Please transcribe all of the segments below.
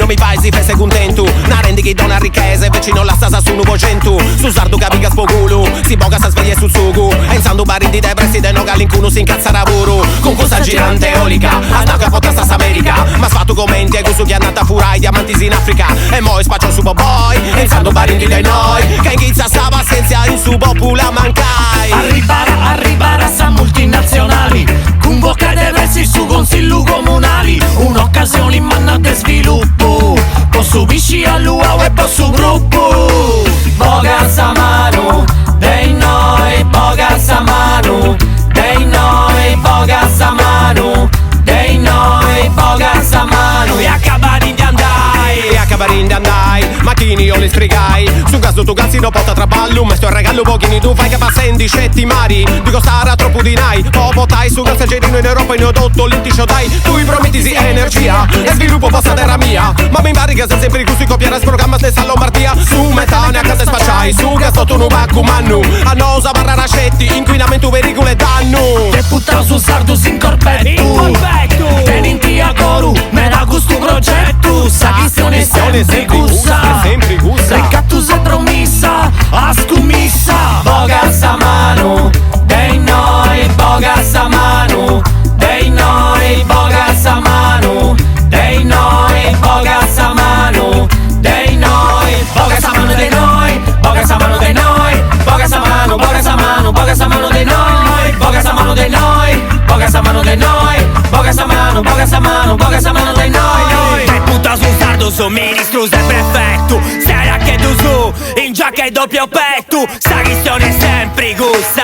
mi paesi fesse contento. Na rendi che dona ricchezza vicino alla stasa su nuovo cento. Su sardo capica spogulu, si boga sa sveglia sul sugo. Ensando barindi de preside no galincuno si incazza lavoro. Con questa girante eolica, a sta capota sta America. Ma sfatto commenti e gusto che è andata furai diamanti in Africa. E mo' spaccio su boy, ensando barindi dei noi. Che inghizza stava senza in su popula mancai. Arrivare a multinazionali, con bocca de versi su consiglio comunali. Un'occasione in manna de sviluppo, posso visci a luau e posso gruppo. Boga sa mano, dei noi, boga sa mano, dei noi, boga sa mano, dei noi, boga sa mano. E acabare di andai, macchini io li sfrigai. Su caso tu cazzi no porta traballo, mesto il regalo pochini tu fai che passendi scetti mari. Dico stare troppo di nai, popo tai su grazie gerino in Europa in odotto l'intiscio dai. Tu i promettisi energia e sviluppo posta terra mia. Ma mi pare che sei sempre gusti copiare il programma stessa Lombardia. Su metane a casa spacciai, su che sotto un bacco mannu. A nosa barra rascetti, inquinamento pericolo e danno. Che puttana su sardo sin corpetto, teninti a coru, me da gusto progetto. Sa che sione sempre gussa, ricattu se promessa, a scumissa. Boga sa mano, dei noi, boga sa mano, dei noi, boga sa mano, dei noi, boga sa mano, dei noi, boga sa mano dei noi, boga sa mano dei noi, boga sa mano, boga sa mano, boga sa mano dei noi, boga sa mano dei noi, boga sa mano dei noi, boga sa mano, boga sa mano, boga sa mano dei noi. Che puta su sardo su ministro se prefetto, stai a che tu su, in giacca e doppio petto, sta questione sempre gusta.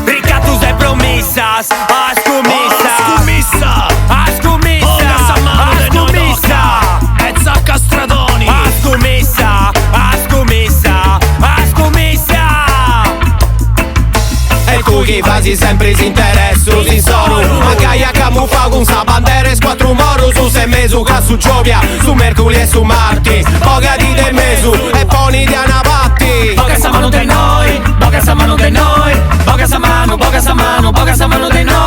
Ricattu sei promissas, a scumissa, a scumissa, a scumissa, e zacca stradoni, a scumissa, a scumissa, a scumissa. E tu che fai sempre disinteresso, sin sono Mancaia camuffa con sa bandera e squattro moro. Su sei mesu che su Giovia, su Mercuri e su Marti. Boga di del mesu e poni di anabatti. Boga sa mano dei noi, boga sa mano dei noi, boga sa mano, boga sa mano, boga sa mano dei noi.